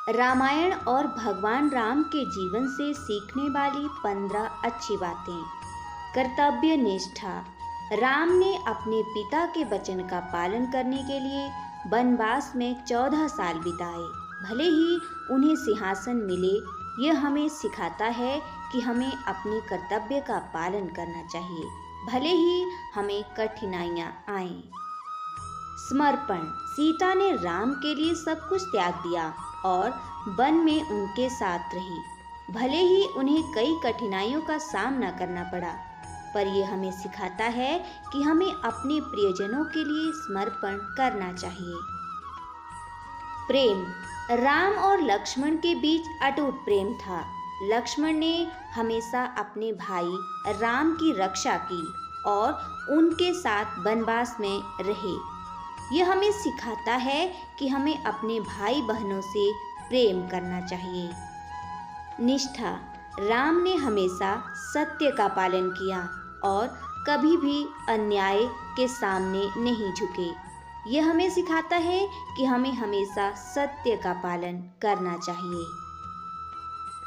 रामायण और भगवान राम के जीवन से सीखने वाली 15 अच्छी बातें। कर्तव्य निष्ठा। राम ने अपने पिता के वचन का पालन करने के लिए वनवास में 14 साल बिताए। भले ही उन्हें सिंहासन मिले, यह हमें सिखाता है कि हमें अपने कर्तव्य का पालन करना चाहिए, भले ही हमें कठिनाइयाँ आएं। समर्पण। सीता ने राम के लिए सब कुछ त्याग दिया और वन में उनके साथ रही। भले ही उन्हें कई कठिनाइयों का सामना करना पड़ा, पर यह हमें सिखाता है कि हमें अपने प्रियजनों के लिए समर्पण करना चाहिए। प्रेम। राम और लक्ष्मण के बीच अटूट प्रेम था। लक्ष्मण ने हमेशा अपने भाई राम की रक्षा की और उनके साथ वनवास में रहे। यह हमें सिखाता है कि हमें अपने भाई बहनों से प्रेम करना चाहिए। निष्ठा। राम ने हमेशा सत्य का पालन किया और कभी भी अन्याय के सामने नहीं झुके। यह हमें सिखाता है कि हमें हमेशा सत्य का पालन करना चाहिए।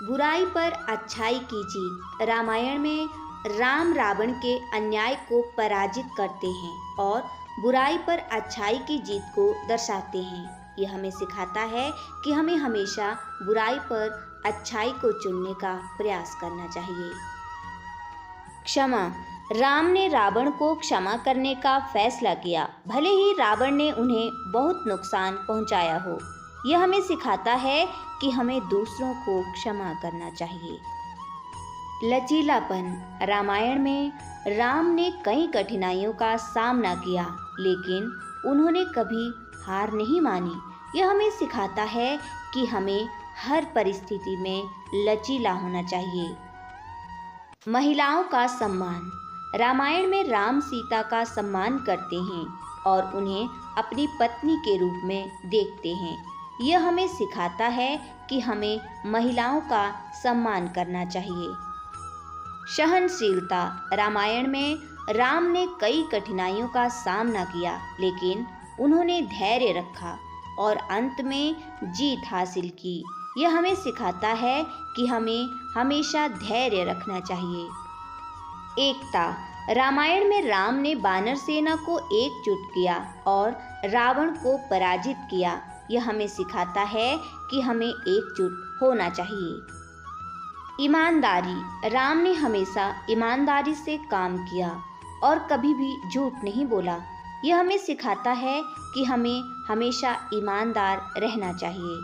बुराई पर अच्छाई की जीत। रामायण में राम रावण के अन्याय को पराजित करते हैं और बुराई पर अच्छाई की जीत को दर्शाते हैं। यह हमें सिखाता है कि हमें हमेशा बुराई पर अच्छाई को चुनने का प्रयास करना चाहिए। क्षमा। राम ने रावण को क्षमा करने का फैसला किया, भले ही रावण ने उन्हें बहुत नुकसान पहुंचाया हो। यह हमें सिखाता है कि हमें दूसरों को क्षमा करना चाहिए। लचीलापन। रामायण में राम ने कई कठिनाइयों का सामना किया, लेकिन उन्होंने कभी हार नहीं मानी। यह हमें सिखाता है कि हमें हर परिस्थिति में लचीला होना चाहिए। महिलाओं का सम्मान। रामायण में राम सीता का सम्मान करते हैं और उन्हें अपनी पत्नी के रूप में देखते हैं। यह हमें सिखाता है कि हमें महिलाओं का सम्मान करना चाहिए। सहनशीलता। रामायण में राम ने कई कठिनाइयों का सामना किया, लेकिन उन्होंने धैर्य रखा और अंत में जीत हासिल की। यह हमें सिखाता है कि हमें हमेशा धैर्य रखना चाहिए। एकता। रामायण में राम ने वानर सेना को एकजुट किया और रावण को पराजित किया। यह हमें सिखाता है कि हमें एकजुट होना चाहिए। ईमानदारी। राम ने हमेशा ईमानदारी से काम किया और कभी भी झूठ नहीं बोला। यह हमें सिखाता है कि हमें हमेशा ईमानदार रहना चाहिए।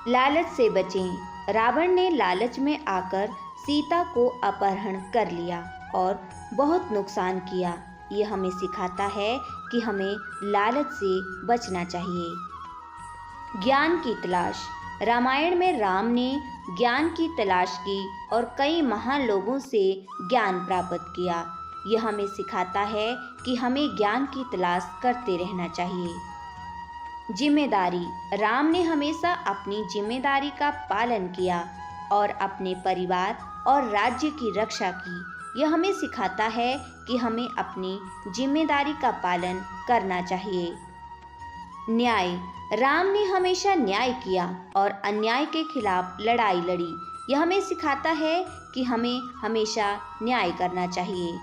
लालच से बचें। रावण ने लालच में आकर सीता को अपहरण कर लिया और बहुत नुकसान किया। यह हमें सिखाता है कि हमें लालच से बचना चाहिए। ज्ञान की तलाश। रामायण में राम ने ज्ञान की तलाश की और कई महान लोगों से ज्ञान प्राप्त किया। यह हमें सिखाता है कि हमें ज्ञान की तलाश करते रहना चाहिए। जिम्मेदारी। राम ने हमेशा अपनी जिम्मेदारी का पालन किया और अपने परिवार और राज्य की रक्षा की। यह हमें सिखाता है कि हमें अपनी जिम्मेदारी का पालन करना चाहिए। न्याय। राम ने हमेशा न्याय किया और अन्याय के खिलाफ लड़ाई लड़ी। यह हमें सिखाता है कि हमें हमेशा न्याय करना चाहिए।